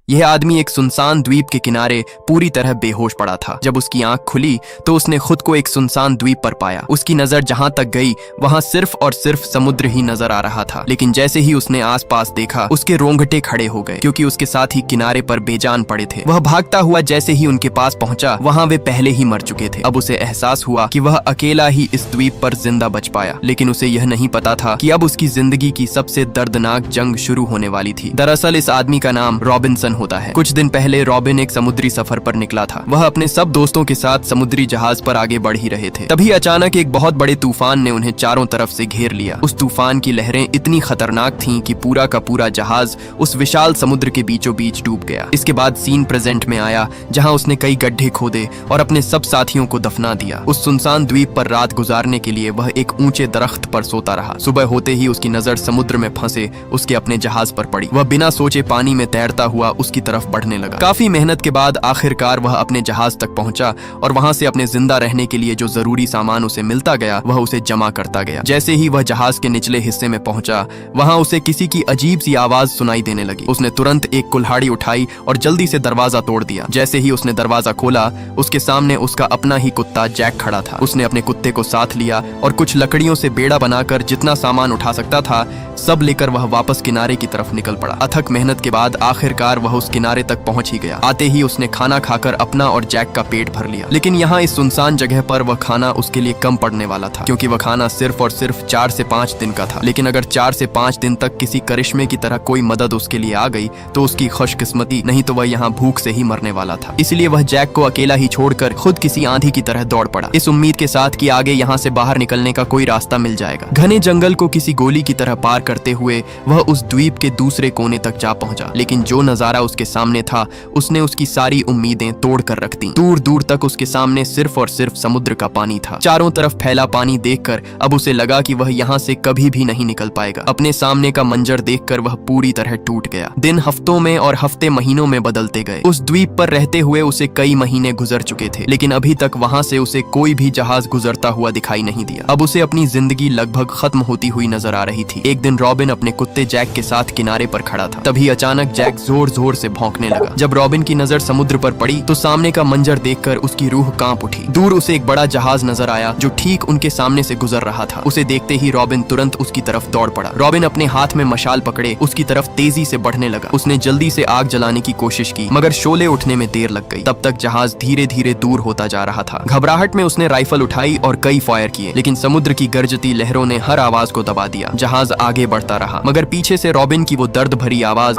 यह आदमी एक सुनसान द्वीप के किनारे पूरी तरह बेहोश पड़ा था। जब उसकी आंख खुली तो उसने खुद को एक सुनसान द्वीप पर पाया। उसकी नजर जहां तक गई वहां सिर्फ और सिर्फ समुद्र ही नजर आ रहा था। लेकिन जैसे ही उसने आसपास देखा उसके रोंगटे खड़े हो गए, क्योंकि उसके साथ ही किनारे पर बेजान पड़े थे। वह भागता हुआ जैसे ही उनके पास पहुंचा वहां वे पहले ही मर चुके थे। अब उसे एहसास हुआ कि वह अकेला ही इस द्वीप पर जिंदा बच पाया, लेकिन उसे यह नहीं पता था कि अब उसकी जिंदगी की सबसे दर्दनाक जंग शुरू होने वाली थी। दरअसल इस आदमी का नाम रॉबिन्सन होता है। कुछ दिन पहले रॉबिन एक समुद्री सफर पर निकला था। वह अपने सब दोस्तों के साथ समुद्री जहाज पर आगे बढ़ ही रहे थे। तभी अचानक एक बहुत बड़े तूफान ने उन्हें चारों तरफ से घेर लिया। उस तूफान की लहरें इतनी खतरनाक थीं कि पूरा का पूरा जहाज उस विशाल समुद्र के बीचों बीच डूब गया। इसके बाद सीन प्रेजेंट में आया, जहां उसने कई गड्ढे खोदे और अपने सब साथियों को दफना दिया। उस सुनसान द्वीप पर रात गुजारने के लिए वह एक ऊंचे दरख्त पर सोता रहा। सुबह होते ही उसकी नजर समुद्र में फंसे उसके अपने जहाज पर पड़ी। वह बिना सोचे पानी में तैरता हुआ उसकी तरफ बढ़ने लगा। काफी मेहनत के बाद आखिरकार वह अपने जहाज तक पहुंचा और वहां से अपने जिंदा रहने के लिए जो जरूरी सामान उसे मिलता गया वह उसे जमा करता गया। जैसे ही वह जहाज के निचले हिस्से में पहुंचा वहां उसे किसी की अजीब सी आवाज सुनाई देने लगी। उसने तुरंत एक कुल्हाड़ी उठाई और जल्दी से दरवाजा तोड़ दिया। जैसे ही उसने दरवाजा खोला उसके सामने उसका अपना ही कुत्ता जैक खड़ा था। उसने अपने कुत्ते को साथ लिया और कुछ लकड़ियों से बेड़ा बनाकर जितना सामान उठा सकता था सब लेकर वह वापस किनारे की तरफ निकल पड़ा। अथक मेहनत के बाद आखिरकार वह उस किनारे तक पहुंच ही गया। आते ही उसने खाना खाकर अपना और जैक का पेट भर लिया। लेकिन यहाँ इस सुनसान जगह पर वह खाना उसके लिए कम पड़ने वाला था, क्योंकि वह खाना सिर्फ और सिर्फ 4 से 5 दिन का था। लेकिन अगर 4 से 5 दिन तक किसी करिश्मे की तरह कोई मदद उसके लिए आ गई तो उसकी खुशकिस्मती, नहीं तो वह यहाँ भूख से ही मरने वाला था। इसलिए वह जैक को अकेला ही छोड़कर खुद किसी आंधी की तरह दौड़ पड़ा, इस उम्मीद के साथ कि आगे यहाँ से बाहर निकलने का कोई रास्ता मिल जाएगा। घने जंगल को किसी गोली की तरह पार करते हुए वह उस द्वीप के दूसरे कोने तक जा पहुंचा। लेकिन जो नजारा उसके सामने था उसने उसकी सारी उम्मीदें तोड़ कर रख दी। दूर दूर तक उसके सामने सिर्फ और सिर्फ समुद्र का पानी था। चारों तरफ फैला पानी देखकर अब उसे लगा कि वह यहाँ से कभी भी नहीं निकल पाएगा। अपने सामने का मंजर देखकर वह पूरी तरह टूट गया। दिन हफ्तों में और हफ्ते महीनों में बदलते गए। उस द्वीप पर रहते हुए उसे कई महीने गुजर चुके थे, लेकिन अभी तक वहाँ से उसे कोई भी जहाज गुजरता हुआ दिखाई नहीं दिया। अब उसे अपनी जिंदगी लगभग खत्म होती हुई नजर आ रही थी। एक दिन रॉबिन अपने कुत्ते जैक के साथ किनारे पर खड़ा था। तभी अचानक जैक जोर जोर से भौंकने लगा। जब रॉबिन की नजर समुद्र पर पड़ी तो सामने का मंजर देखकर उसकी रूह कांप उठी। दूर उसे एक बड़ा जहाज नजर आया जो ठीक उनके सामने से गुजर रहा था। उसे देखते ही रॉबिन तुरंत उसकी तरफ दौड़ पड़ा। रॉबिन अपने हाथ में मशाल पकड़े उसकी तरफ तेजी से बढ़ने लगा। उसने जल्दी से आग जलाने की कोशिश की, मगर शोले उठने में देर लग गई। तब तक जहाज धीरे धीरे दूर होता जा रहा था। घबराहट में उसने राइफल उठाई और कई फायर किए, लेकिन समुद्र की गरजती लहरों ने हर आवाज को दबा दिया। जहाज आगे बढ़ता रहा, मगर पीछे से रॉबिन की वो दर्द भरी आवाज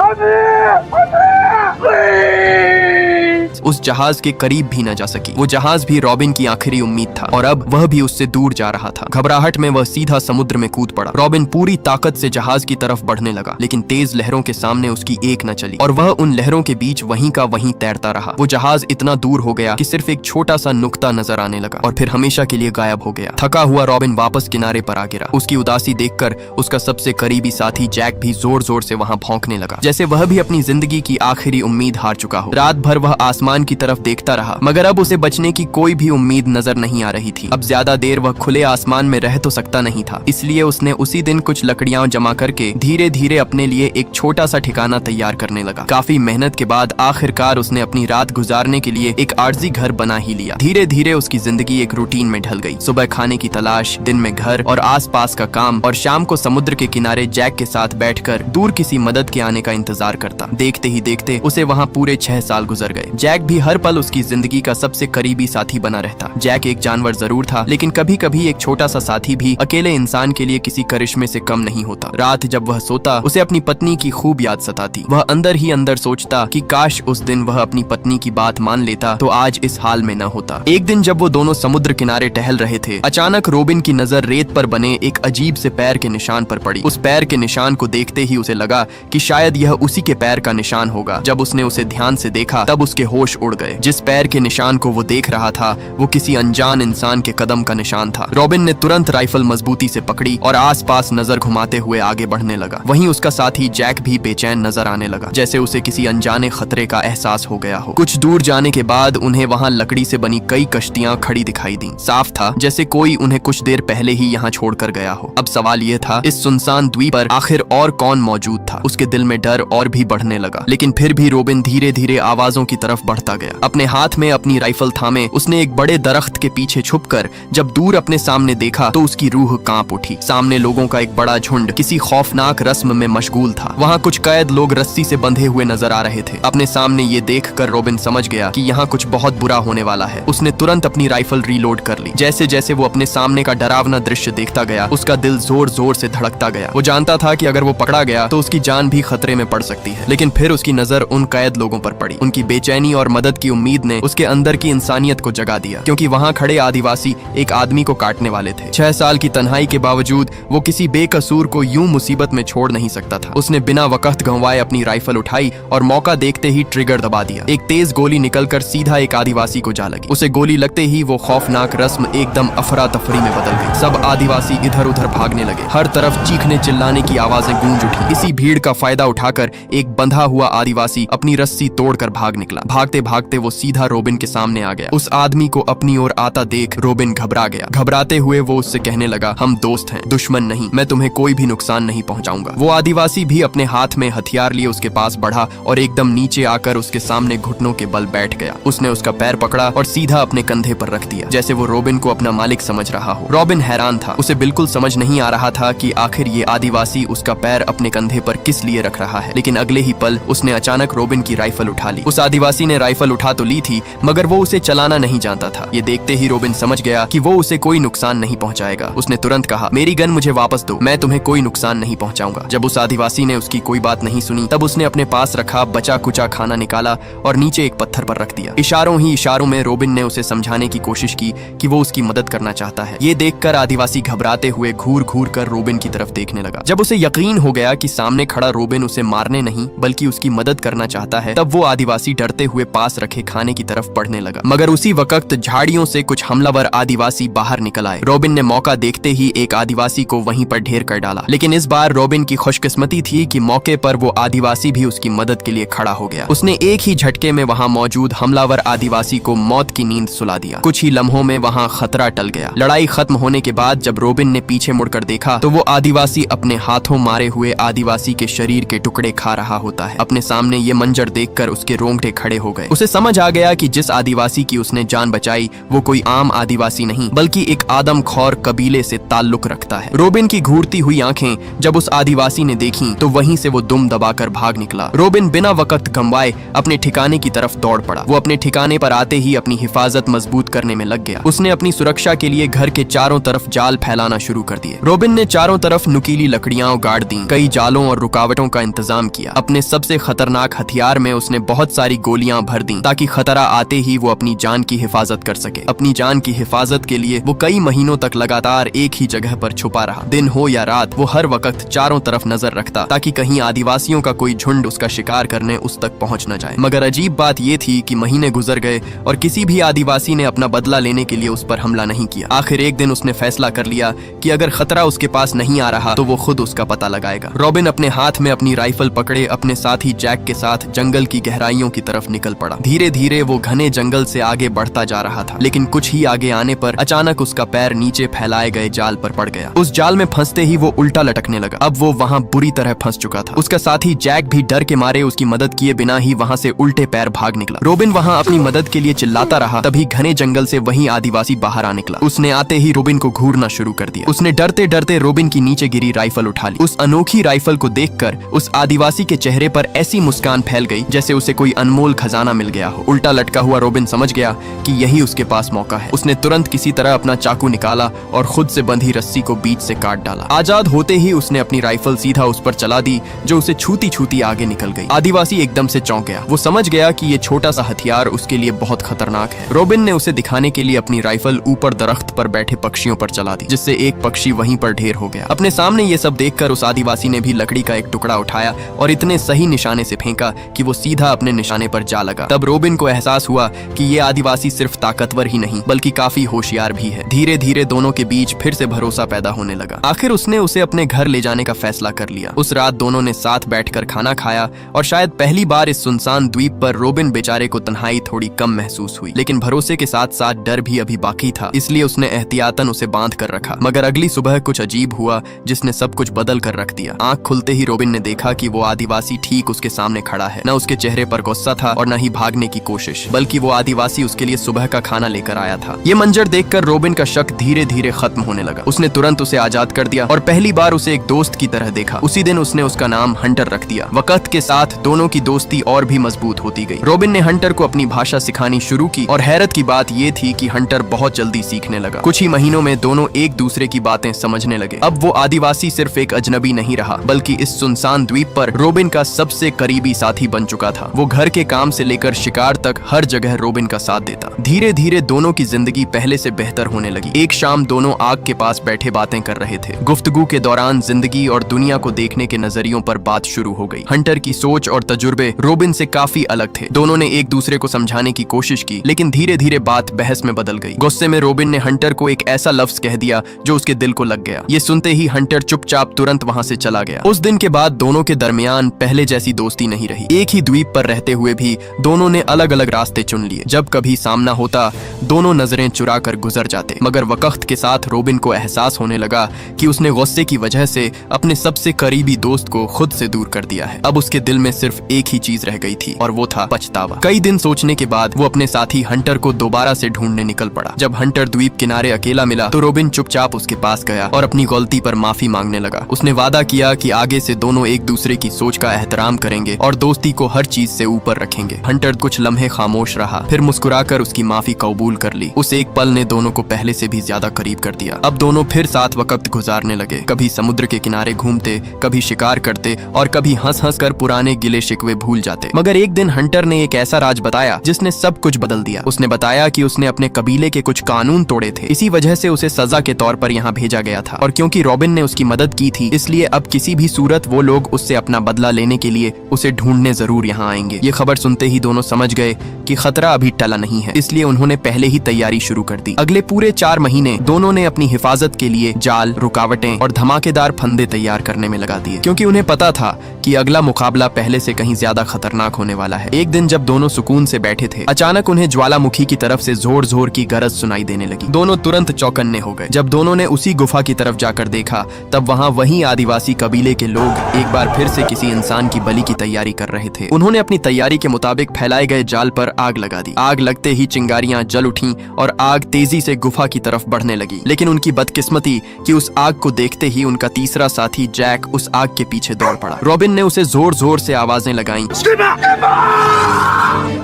उस जहाज के करीब भी न जा सकी। वो जहाज भी रॉबिन की आखिरी उम्मीद था और अब वह भी उससे दूर जा रहा था। घबराहट में वह सीधा समुद्र में कूद पड़ा। रॉबिन पूरी ताकत से जहाज की तरफ बढ़ने लगा, लेकिन तेज लहरों के सामने उसकी एक न चली और वह उन लहरों के बीच वहीं का वहीं तैरता रहा। वो जहाज इतना दूर हो गया कि सिर्फ एक छोटा सा नुक्ता नजर आने लगा और फिर हमेशा के लिए गायब हो गया। थका हुआ रॉबिन वापस किनारे पर आ गिरा। उसकी उदासी देखकर उसका सबसे करीबी साथी जैक भी जोर जोर से वहां भौंकने लगा, जैसे वह भी अपनी जिंदगी की आखिरी उम्मीद हार चुका हो। रात भर वह आसमान की तरफ देखता रहा, मगर अब उसे बचने की कोई भी उम्मीद नजर नहीं आ रही थी। अब ज्यादा देर वह खुले आसमान में रह तो सकता नहीं था, इसलिए उसने उसी दिन कुछ लकड़ियां जमा करके धीरे धीरे अपने लिए एक छोटा सा ठिकाना तैयार करने लगा। काफी मेहनत के बाद आखिरकार उसने अपनी रात गुजारने के लिए एक आर्जी घर बना ही लिया। धीरे धीरे उसकी जिंदगी एक रूटीन में ढल गई। सुबह खाने की तलाश, दिन में घर और आसपास का काम, और शाम को समुद्र के किनारे जैक के साथ बैठकर दूर किसी मदद के आने का इंतजार करता। देखते ही देखते उसे वहाँ पूरे 6 साल गुजर गए। जैक भी हर पल उसकी जिंदगी का सबसे करीबी साथी बना रहता। जैक एक जानवर जरूर था, लेकिन कभी कभी एक छोटा सा साथी भी अकेले इंसान के लिए किसी करिश्मे से कम नहीं होता। रात जब वह सोता उसे अपनी पत्नी की खूब याद सताती। वह अंदर ही अंदर सोचता कि काश उस दिन वह अपनी पत्नी की बात मान लेता तो आज इस हाल में न होता। एक दिन जब वो दोनों समुद्र किनारे टहल रहे थे, अचानक रॉबिन की नजर रेत पर बने एक अजीब से पैर के निशान पर पड़ी। उस पैर के निशान को देखते ही उसे लगा कि शायद यह उसी के पैर का निशान होगा। जब उसने उसे ध्यान से देखा तब उसके होश होश उड़ गए। जिस पैर के निशान को वो देख रहा था वो किसी अनजान इंसान के कदम का निशान था। रॉबिन ने तुरंत राइफल मजबूती से पकड़ी और आसपास नजर घुमाते हुए आगे बढ़ने लगा। वहीं उसका साथी जैक भी बेचैन नजर आने लगा, जैसे उसे किसी अनजाने खतरे का एहसास हो गया हो। कुछ दूर जाने के बाद उन्हें वहां लकड़ी से बनी कई कश्तियां खड़ी दिखाई दी। साफ था जैसे कोई उन्हें कुछ देर पहले ही यहाँ छोड़कर गया हो। अब सवाल ये था, इस सुनसान द्वीप पर आखिर और कौन मौजूद था? उसके दिल में डर और भी बढ़ने लगा, लेकिन फिर भी रॉबिन धीरे धीरे आवाजों की तरफ बढ़ता गया। अपने हाथ में अपनी राइफल थामे उसने एक बड़े दरख्त के पीछे छुपकर जब दूर अपने सामने देखा तो उसकी रूह कांप उठी। सामने लोगों का एक बड़ा झुंड किसी खौफनाक रस्म में मशगूल था। वहाँ कुछ कैद लोग रस्सी से बंधे हुए नजर आ रहे थे। अपने सामने ये देखकर रॉबिन समझ गया कि यहाँ कुछ बहुत बुरा होने वाला है। उसने तुरंत अपनी राइफल रीलोड कर ली। जैसे जैसे वो अपने सामने का डरावना दृश्य देखता गया उसका दिल जोर जोर से धड़कता गया। वो जानता था कि अगर वो पकड़ा गया तो उसकी जान भी खतरे में पड़ सकती है। लेकिन फिर उसकी नजर उन कैद लोगों पर पड़ी। उनकी बेचैनी और मदद की उम्मीद ने उसके अंदर की इंसानियत को जगा दिया, क्योंकि वहाँ खड़े आदिवासी एक आदमी को काटने वाले थे। 6 साल की तन्हाई के बावजूद वो किसी बेकसूर को यूं मुसीबत में छोड़ नहीं सकता था। उसने बिना वक्त गंवाए अपनी राइफल उठाई और मौका देखते ही ट्रिगर दबा दिया। एक तेज गोली निकलकर सीधा एक आदिवासी को जा लगी। उसे गोली लगते ही वो खौफनाक रस्म एकदम अफरा तफरी में बदल गई। सब आदिवासी इधर उधर भागने लगे। हर तरफ चीखने चिल्लाने की आवाजें गूंज उठी। इसी भीड़ का फायदा उठाकर एक बंधा हुआ आदिवासी अपनी रस्सी तोड़कर भाग निकला। भागते भागते वो सीधा रॉबिन के सामने आ गया। उस आदमी को अपनी ओर आता देख रॉबिन घबरा गया। घबराते हुए वो उससे कहने लगा, हम दोस्त हैं, दुश्मन नहीं। मैं तुम्हें कोई भी नुकसान नहीं पहुंचाऊंगा। वो आदिवासी भी अपने हाथ में हथियार लिए उसके पास बढ़ा और एकदम नीचे आकर उसके सामने घुटनों के बल बैठ गया। उसने उसका पैर पकड़ा और सीधा अपने कंधे पर रख दिया, जैसे वो रॉबिन को अपना मालिक समझ रहा हो। रॉबिन हैरान था। उसे बिल्कुल समझ नहीं आ रहा था कि आखिर ये आदिवासी उसका पैर अपने कंधे पर किस लिए रख रहा है। लेकिन अगले ही पल उसने अचानक रॉबिन की राइफल उठा ली। उस आदिवासी ने राइफल उठा तो ली थी, मगर वो उसे चलाना नहीं जानता था। ये देखते ही रॉबिन समझ गया कि वो उसे कोई नुकसान नहीं पहुंचाएगा। उसने तुरंत कहा, मेरी गन मुझे वापस दो, मैं तुम्हें कोई नुकसान नहीं पहुंचाऊंगा। जब उस आदिवासी ने उसकी कोई बात नहीं सुनी तब उसने अपने पास रखा बचा कुचा खाना निकाला और नीचे एक पत्थर पर रख दिया। इशारों ही इशारों में रॉबिन ने उसे समझाने की कोशिश की कि वो उसकी मदद करना चाहता है। ये देखकर आदिवासी घबराते हुए घूर घूर कर रॉबिन की तरफ देखने लगा। जब उसे यकीन हो गया कि सामने खड़ा रॉबिन उसे मारने नहीं बल्कि उसकी मदद करना चाहता है, तब वो आदिवासी डरते हुए पास रखे खाने की तरफ बढ़ने लगा। मगर उसी वक्त झाड़ियों से कुछ हमलावर आदिवासी बाहर निकल आए। रॉबिन ने मौका देखते ही एक आदिवासी को वहीं पर ढेर कर डाला। लेकिन इस बार रॉबिन की खुशकिस्मती थी कि मौके पर वो आदिवासी भी उसकी मदद के लिए खड़ा हो गया। उसने एक ही झटके में वहाँ मौजूद हमलावर आदिवासी को मौत की नींद सुला दिया। कुछ ही लम्हों में वहाँ खतरा टल गया। लड़ाई खत्म होने के बाद जब रॉबिन ने पीछे मुड़कर देखा तो वो आदिवासी अपने हाथों मारे हुए आदिवासी के शरीर के टुकड़े खा रहा होता है। अपने सामने ये मंजर देखकर उसके रोंगटे खड़े हो गए। उसे समझ आ गया कि जिस आदिवासी की उसने जान बचाई वो कोई आम आदिवासी नहीं बल्कि एक आदमखोर कबीले से ताल्लुक रखता है। रॉबिन की घूरती हुई आंखें जब उस आदिवासी ने देखी तो वहीं से वो दुम दबाकर भाग निकला। रॉबिन बिना वक्त गंवाए अपने ठिकाने की तरफ दौड़ पड़ा। वो अपने ठिकाने पर आते ही अपनी हिफाजत मजबूत करने में लग गया। उसने अपनी सुरक्षा के लिए घर के चारों तरफ जाल फैलाना शुरू कर दिए। रॉबिन ने चारों तरफ नुकीली लकड़ियां गाड़ दी, कई जालों और रुकावटों का इंतजाम किया। अपने सबसे खतरनाक हथियार में उसने बहुत सारी गोलियां भर दी ताकि खतरा आते ही वो अपनी जान की हिफाजत कर सके। अपनी जान की हिफाजत के लिए वो कई महीनों तक लगातार एक ही जगह पर छुपा रहा। दिन हो या रात वो हर वक्त चारों तरफ नजर रखता ताकि कहीं आदिवासियों का कोई झुंड उसका शिकार करने उस तक पहुंच न जाए। मगर अजीब बात ये थी कि महीने गुजर गए और किसी भी आदिवासी ने अपना बदला लेने के लिए उस पर हमला नहीं किया। आखिर एक दिन उसने फैसला कर लिया कि अगर खतरा उसके पास नहीं आ रहा तो वो खुद उसका पता लगाएगा। रॉबिन अपने हाथ में अपनी राइफल पकड़े अपने साथी जैक के साथ जंगल की गहराइयों की तरफ निकल पड़ा। धीरे धीरे वो घने जंगल से आगे बढ़ता जा रहा था, लेकिन कुछ ही आगे आने पर अचानक उसका पैर नीचे फैलाए गए जाल पर पड़ गया। उस जाल में फंसते ही वो उल्टा लटकने लगा। अब वो वहाँ बुरी तरह फंस चुका था। उसका साथी जैक भी डर के मारे उसकी मदद किए बिना ही वहाँ से उल्टे पैर भाग निकला। रॉबिन वहाँ अपनी मदद के लिए चिल्लाता रहा, तभी घने जंगल से वही आदिवासी बाहर आ निकला। उसने आते ही रॉबिन को घूरना शुरू कर दिया। उसने डरते डरते रॉबिन की नीचे गिरी राइफल उठा ली। उस अनोखी राइफल को देखकर उस आदिवासी के चेहरे पर ऐसी मुस्कान फैल गई जैसे उसे कोई अनमोल खजाना मिल गया हो। उल्टा लटका हुआ रॉबिन समझ गया कि यही उसके पास मौका है। उसने तुरंत किसी तरह अपना चाकू निकाला और खुद से बंधी रस्सी को बीच से काट डाला। आजाद होते ही उसने अपनी राइफल सीधा उस पर चला दी जो उसे छूती छूती आगे निकल गई। आदिवासी एकदम से चौंक गया। वो समझ गया कि ये छोटा सा हथियार उसके लिए बहुत खतरनाक है। रॉबिन ने उसे दिखाने के लिए अपनी राइफल ऊपर दरख्त पर बैठे पक्षियों पर चला दी, जिससे एक पक्षी वहीं पर ढेर हो गया। अपने सामने ये सब देखकर उस आदिवासी ने भी लकड़ी का एक टुकड़ा उठाया और इतने सही निशाने से फेंका कि वो सीधा अपने निशाने पर जा लगा। लगा। तब रोबिन को एहसास हुआ कि ये आदिवासी सिर्फ ताकतवर ही नहीं बल्कि काफी होशियार भी है। धीरे धीरे दोनों के बीच फिर से भरोसा पैदा होने लगा। आखिर उसने उसे अपने घर ले जाने का फैसला कर लिया। उस रात दोनों ने साथ बैठकर खाना खाया और शायद पहली बार इस सुनसान द्वीप पर रोबिन बेचारे को तन्हाई थोड़ी कम महसूस हुई। लेकिन भरोसे के साथ साथ डर भी अभी बाकी था, इसलिए उसने एहतियातन उसे बांध कर रखा। मगर अगली सुबह कुछ अजीब हुआ जिसने सब कुछ बदल कर रख दिया। आंख खुलते ही रोबिन ने देखा कि वो आदिवासी ठीक उसके सामने खड़ा है। न उसके चेहरे पर गुस्सा था और न ही भागने की कोशिश, बल्कि वो आदिवासी उसके लिए सुबह का खाना लेकर आया था। ये मंजर देखकर रोबिन का शक धीरे धीरे खत्म होने लगा। उसने तुरंत उसे आजाद कर दिया और पहली बार उसे एक दोस्त की तरह देखा। उसी दिन उसने उसका नाम हंटर रख दिया। वक्त के साथ दोनों की दोस्ती और भी मजबूत होती गई। रोबिन ने हंटर को अपनी भाषा सिखानी शुरू की और हैरत की बात ये थी कि हंटर बहुत जल्दी सीखने लगा। कुछ ही महीनों में दोनों एक दूसरे की बातें समझने लगे। अब वो आदिवासी सिर्फ एक अजनबी नहीं रहा बल्कि इस सुनसान द्वीप पर रोबिन का सबसे करीबी साथी बन चुका था। वो घर के काम से लेकर शिकार तक हर जगह रोबिन का साथ देता। धीरे धीरे दोनों की जिंदगी पहले से बेहतर होने लगी। एक शाम दोनों आग के पास बैठे बातें कर रहे थे। गुफ्तगू के दौरान जिंदगी और दुनिया को देखने के नजरियों पर बात शुरू हो गई। हंटर की सोच और तजुर्बे रोबिन से काफी अलग थे। दोनों ने एक दूसरे को समझाने की कोशिश की, लेकिन धीरे धीरे बात बहस में बदल गई। गुस्से में रोबिन ने हंटर को एक ऐसा लफ्ज कह दिया जो उसके दिल को लग गया। ये सुनते ही हंटर चुपचाप तुरंत वहां से चला गया। उस दिन के बाद दोनों के दरमियान पहले जैसी दोस्ती नहीं रही। एक ही द्वीप पर रहते हुए भी दोनों ने अलग अलग रास्ते चुन लिए। जब कभी सामना होता दोनों नजरें चुरा कर गुजर जाते। मगर वक्त के साथ रोबिन को एहसास होने लगा कि उसने गुस्से की वजह से अपने सबसे करीबी दोस्त को खुद से दूर कर दिया है। अब उसके दिल में सिर्फ एक ही चीज रह गई थी और वो था पछतावा। कई दिन सोचने के बाद वो अपने साथी हंटर को दोबारा से ढूंढने निकल पड़ा। जब हंटर द्वीप किनारे अकेला मिला तो रोबिन चुपचाप उसके पास गया और अपनी गलती पर माफी मांगने लगा। उसने वादा किया कि आगे से दोनों एक दूसरे की सोच का एहतराम करेंगे और दोस्ती को हर चीज से ऊपर रखेंगे। हंटर कुछ लम्हे खामोश रहा, फिर मुस्कुराकर उसकी माफी कबूल कर ली। उस एक पल ने दोनों को पहले से भी ज्यादा करीब कर दिया। अब दोनों फिर साथ वक्त गुजारने लगे। कभी समुद्र के किनारे घूमते, कभी शिकार करते और कभी हंस हंस कर पुराने गिले शिकवे भूल जाते। मगर एक दिन हंटर ने एक ऐसा राज बताया जिसने सब कुछ बदल दिया। उसने बताया कि उसने अपने कबीले के कुछ कानून तोड़े थे। इसी वजह से उसे सजा के तौर पर यहाँ भेजा गया था और क्योंकि रोबिन ने उसकी मदद की थी इसलिए अब किसी भी सूरत वो लोग उससे अपना बदला लेने के लिए उसे ढूंढने जरूर यहाँ आएंगे। ये खबर सुनते ही दोनों समझ गए कि खतरा अभी टला नहीं है, इसलिए उन्होंने पहले ही तैयारी शुरू कर दी। अगले पूरे 4 महीने दोनों ने अपनी हिफाजत के लिए जाल, रुकावटें और धमाकेदार फंदे तैयार करने में लगा दिए, क्योंकि उन्हें पता था कि अगला मुकाबला पहले से कहीं ज्यादा खतरनाक होने वाला है। एक दिन जब दोनों सुकून से बैठे थे, अचानक उन्हें ज्वालामुखी की तरफ से जोर जोर की गरज सुनाई देने लगी। दोनों तुरंत चौकन्ने हो गए। जब दोनों ने उसी गुफा की तरफ जाकर देखा तब वहाँ वही आदिवासी कबीले के लोग एक बार फिर से किसी इंसान की बलि की तैयारी कर रहे थे। उन्होंने अपनी तैयारी के मुताबिक फैलाए गए जाल पर आग लगा दी। आग लगते ही चिंगारियां जल उठीं और आग तेजी से गुफा की तरफ बढ़ने लगी। लेकिन उनकी बदकिस्मती कि उस आग को देखते ही उनका तीसरा साथी जैक उस आग के पीछे दौड़ पड़ा। रोबिन ने उसे जोर जोर से आवाजें लगाईं,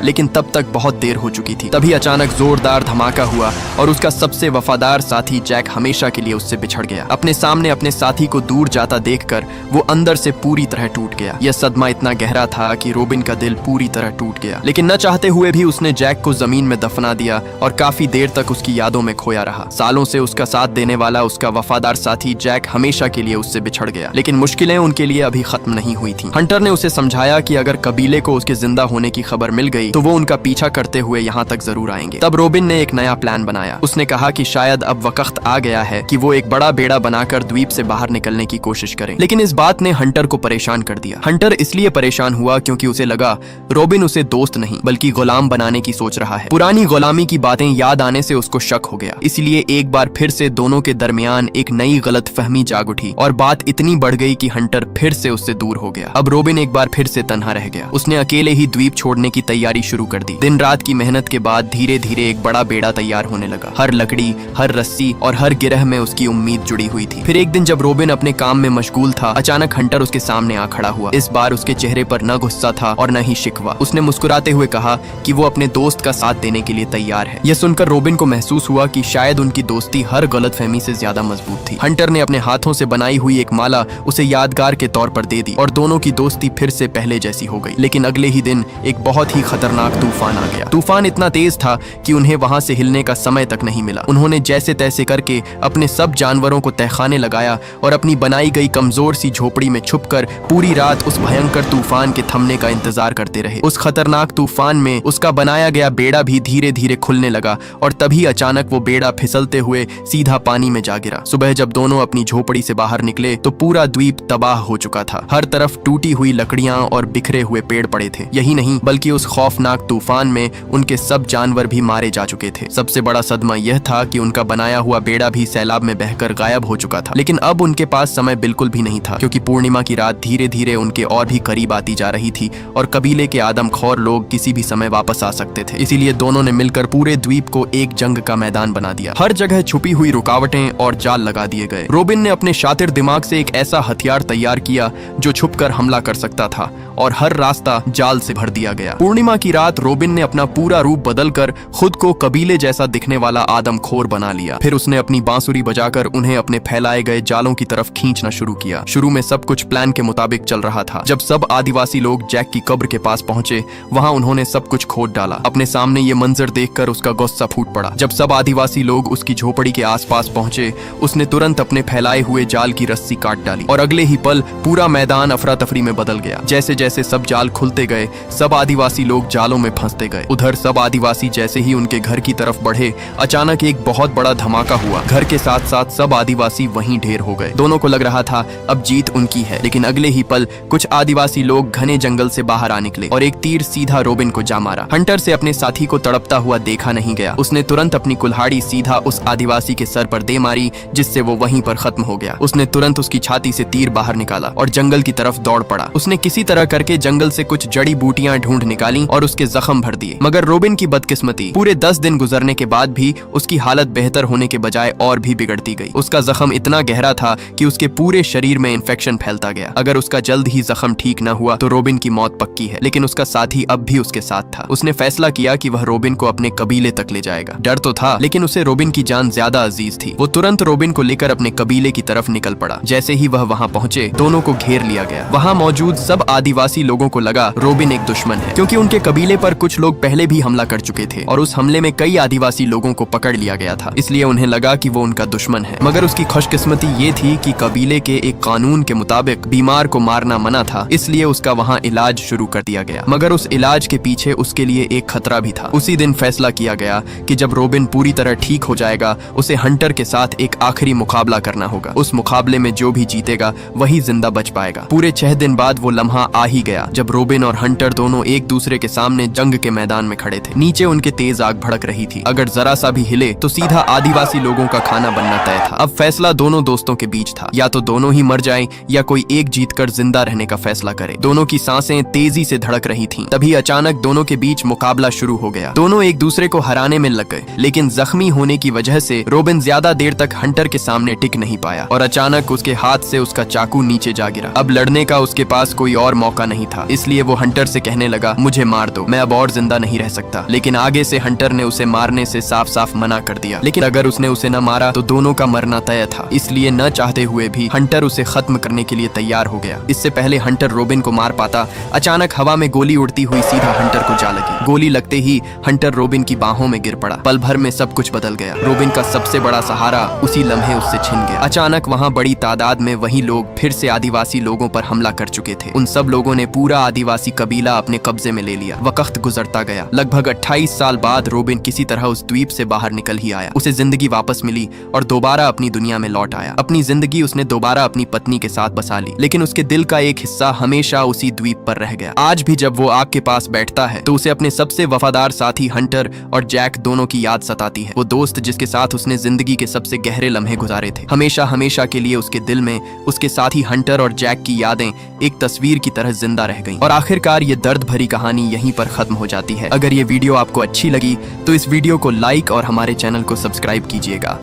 लेकिन तब तक बहुत देर हो चुकी थी। तभी अचानक जोरदार धमाका हुआ और उसका सबसे वफादार साथी जैक हमेशा के लिए उससे बिछड़ गया। अपने सामने अपने साथी को दूर जाता देखकर वो अंदर से पूरी तरह टूट गया। यह सदमा इतना गहरा था कि रोबिन का दिल पूरी तरह टूट गया, लेकिन न चाहते हुए भी उसने जैक को जमीन में दफना दिया और काफी देर तक उसकी यादों में खोया रहा। सालों से उसका साथ देने वाला उसका वफादार साथी जैक हमेशा के लिए उससे बिछड़ गया, लेकिन मुश्किलें उनके लिए अभी खत्म नहीं हुई थी। हंटर ने उसे समझाया कि अगर कबीले को उसके जिंदा होने की खबर मिल गई तो वो उनका पीछा करते हुए यहाँ तक जरूर आएंगे। तब रोबिन ने एक नया प्लान बनाया। उसने कहा कि शायद अब वक्त आ गया है कि वो एक बड़ा बेड़ा बनाकर द्वीप से बाहर निकलने की कोशिश करें। लेकिन इस बात ने हंटर को परेशान कर दिया। हंटर इसलिए परेशान हुआ क्योंकि उसे लगा रोबिन उसे दोस्त नहीं बल्कि गुलाम बनाने की सोच रहा है। पुरानी गुलामी की बातें याद आने से उसको शक हो गया। इसलिए एक बार फिर से दोनों के दरमियान एक नई गलतफहमी जाग उठी और बात इतनी बढ़ गई कि हंटर फिर से उससे दूर हो गया। अब रोबिन एक बार फिर से तन्हा रह गया। उसने अकेले ही द्वीप छोड़ने की तैयारी शुरू कर दी। दिन रात की मेहनत के बाद धीरे धीरे एक बड़ा बेड़ा तैयार होने लगा। हर लकड़ी, हर रस्सी और हर गिरह में उसकी उम्मीद जुड़ी हुई थी। फिर एक दिन जब रोबिन अपने काम में मशगूल था, अचानक हंटर उसके सामने आ खड़ा हुआ। इस बार उसके चेहरे पर न गुस्सा था और न ही शिकवा। उसने मुस्कुराते हुए कहा कि वो अपने दोस्त का साथ देने के लिए तैयार है। यह सुनकर रोबिन को महसूस हुआ कि शायद उनकी दोस्ती हर गलतफहमी से ज्यादा मजबूत थी। हंटर ने अपने हाथों से बनाई हुई एक माला उसे यादगार के तौर पर दे दी और दोनों की दोस्ती फिर से पहले जैसी हो गई। लेकिन अगले ही दिन एक बहुत ही खतरनाक खतरनाक तूफान आ गया। तूफान इतना तेज था कि उन्हें वहां से हिलने का समय तक नहीं मिला। उन्होंने जैसे तैसे करके अपने सब जानवरों को तहखाने लगाया और अपनी बनाई गई कमजोर सी झोपड़ी में छुपकर पूरी रात उस भयंकर तूफान के थमने का इंतजार करते रहे। उस खतरनाक तूफान में उसका बनाया गया बेड़ा भी धीरे धीरे खुलने लगा और तभी अचानक वो बेड़ा फिसलते हुए सीधा पानी में जा गिरा। सुबह जब दोनों अपनी झोपड़ी से बाहर निकले तो पूरा द्वीप तबाह हो चुका था। हर तरफ टूटी हुई लकड़ियां और बिखरे हुए पेड़ पड़े थे। यही नहीं बल्कि उस खौफनाक तूफान में उनके सब जानवर भी मारे जा चुके थे। सबसे बड़ा सदमा यह था कि उनका बनाया हुआ बेड़ा भी सैलाब में बहकर गायब हो चुका था। लेकिन अब उनके पास समय बिल्कुल भी नहीं था, क्योंकि पूर्णिमा की रात धीरे धीरे उनके और भी करीब आती जा रही थी और कबीले के आदमखोर लोग किसी भी समय वापस आ सकते थे। इसीलिए दोनों ने मिलकर पूरे द्वीप को एक जंग का मैदान बना दिया। हर जगह छुपी हुई रुकावटें और जाल लगा दिए गए। रोबिन ने अपने शातिर दिमाग से एक ऐसा हथियार तैयार किया जो छुपकर हमला कर सकता था और हर रास्ता जाल से भर दिया गया। पूर्णिमा की रात रोबिन ने अपना पूरा रूप बदलकर खुद को कबीले जैसा दिखने वाला आदमखोर बना लिया। फिर उसने अपनी बांसुरी बजाकर उन्हें अपने फैलाए गए जालों की तरफ खींचना शुरू किया। शुरू में सब कुछ प्लान के मुताबिक चल रहा था। जब सब आदिवासी लोग जैक की कब्र के पास पहुंचे, वहां उन्होंने सब कुछ खोद डाला। अपने सामने ये मंजर देखकर उसका गुस्सा फूट पड़ा। जब सब आदिवासी लोग उसकी झोपड़ी के आसपास पहुंचे, उसने तुरंत अपने फैलाए हुए जाल की रस्सी काट डाली और अगले ही पल पूरा मैदान अफरा तफरी में बदल गया। जैसे जैसे सब जाल खुलते गए, सब आदिवासी लोग जालों में फंसते गए। उधर सब आदिवासी जैसे ही उनके घर की तरफ बढ़े, अचानक एक बहुत बड़ा धमाका हुआ। घर के साथ साथ सब आदिवासी वहीं ढेर हो गए। दोनों को लग रहा था अब जीत उनकी है, लेकिन अगले ही पल कुछ आदिवासी लोग घने जंगल से बाहर आ निकले और एक तीर सीधा रोबिन को जा मारा। हंटर से अपने साथी को तड़पता हुआ देखा नहीं गया। उसने तुरंत अपनी कुल्हाड़ी सीधा उस आदिवासी के सर पर दे मारी, जिससे वो वहीं पर खत्म हो गया। उसने तुरंत उसकी छाती से तीर बाहर निकाला और जंगल की तरफ दौड़ पड़ा। उसने किसी तरह करके जंगल से कुछ जड़ी बूटियां ढूंढ निकाली और उसके जख्म भर दिए। मगर रोबिन की बदकिस्मती, पूरे 10 दिन गुजरने के बाद भी उसकी हालत बेहतर होने के बजाय और भी बिगड़ती गई। उसका जख्म इतना गहरा था कि उसके पूरे शरीर में इन्फेक्शन फैलता गया। अगर उसका जल्द ही जख्म ठीक न हुआ तो रोबिन की मौत पक्की है। लेकिन उसका साथी अब भी उसके साथ था। उसने फैसला किया कि वह रोबिन को अपने कबीले तक ले जाएगा। डर तो था, लेकिन उसे रोबिन की जान ज्यादा अजीज थी। वो तुरंत रोबिन को लेकर अपने कबीले की तरफ निकल पड़ा। जैसे ही वह वहां पहुंचे, दोनों को घेर लिया गया। वहां मौजूद सब आदिवासी लोगों को लगा रोबिन एक दुश्मन है, क्योंकि उनके कबीले पर कुछ लोग पहले भी हमला कर चुके थे और उस हमले में कई आदिवासी लोगों को पकड़ लिया गया था। इसलिए उन्हें लगा कि वो उनका दुश्मन है। मगर उसकी खुशकिस्मती ये थी कि कबीले के एक कानून के मुताबिक बीमार को मारना मना था, इसलिए उसका वहां इलाज शुरू कर दिया गया। मगर उस इलाज के पीछे उसके लिए एक खतरा भी था। उसी दिन फैसला किया गया कि जब रोबिन पूरी तरह ठीक हो जाएगा, उसे हंटर के साथ एक आखिरी मुकाबला करना होगा। उस मुकाबले में जो भी जीतेगा वही जिंदा बच पाएगा। पूरे 6 दिन बाद वो लम्हा आ ही गया जब रोबिन और हंटर दोनों एक दूसरे के सामने जंग के मैदान में खड़े थे। नीचे उनके तेज आग भड़क रही थी। अगर जरा सा भी हिले तो सीधा आदिवासी लोगों का खाना बनना तय था। अब फैसला दोनों दोस्तों के बीच था, या तो दोनों ही मर जाएं या कोई एक जीतकर जिंदा रहने का फैसला करे। दोनों की सांसें तेजी से धड़क रही थीं। तभी अचानक दोनों के बीच मुकाबला शुरू हो गया। दोनों एक दूसरे को हराने में लग गए, लेकिन जख्मी होने की वजह से रोबिन ज्यादा देर तक हंटर के सामने टिक नहीं पाया और अचानक उसके हाथ से उसका चाकू नीचे जा गिरा। अब लड़ने का उसके पास कोई और मौका नहीं था, इसलिए वो हंटर से कहने लगा, मुझे मार दो, मैं अब और जिंदा नहीं रह सकता। लेकिन आगे से हंटर ने उसे मारने से साफ साफ मना कर दिया। लेकिन अगर उसने उसे न मारा तो दोनों का मरना तय था, इसलिए न चाहते हुए भी हंटर उसे खत्म करने के लिए तैयार हो गया। इससे पहले हंटर रोबिन को मार पाता, अचानक हवा में गोली उड़ती हुई सीधा हंटर को जा लगी। गोली लगते ही हंटर रोबिन की बाहों में गिर पड़ा। पल भर में सब कुछ बदल गया। रोबिन का सबसे बड़ा सहारा उसी लम्हे उससे छिन गया। अचानक वहां बड़ी तादाद में वही लोग फिर से आदिवासी लोगों पर हमला कर चुके थे। उन सब लोगों ने पूरा आदिवासी कबीला अपने कब्जे में ले लिया। वक्त गुजरता गया। लगभग 28 साल बाद रोबिन किसी तरह उस द्वीप से बाहर निकल ही आया। उसे जिंदगी वापस मिली और दोबारा अपनी दुनिया में लौट आया। अपनी जिंदगी उसने दोबारा अपनी पत्नी के साथ बसा ली, लेकिन उसके दिल का एक हिस्सा हमेशा उसी द्वीप पर रह गया। आज भी जब वो आग के पास बैठता है तो उसे अपने सबसे वफादार साथी हंटर और जैक दोनों की याद सताती है। वो दोस्त जिसके साथ उसने जिंदगी के सबसे गहरे लम्हे गुजारे थे, हमेशा हमेशा के लिए उसके दिल में उसके साथी हंटर और जैक की यादें एक तस्वीर की तरह जिंदा रह गईं। और आखिरकार ये दर्द भरी कहानी यहीं पर खत्म हो जाती है। अगर ये वीडियो आपको अच्छी लगी तो इस वीडियो को लाइक और हमारे चैनल को सब्सक्राइब कीजिएगा।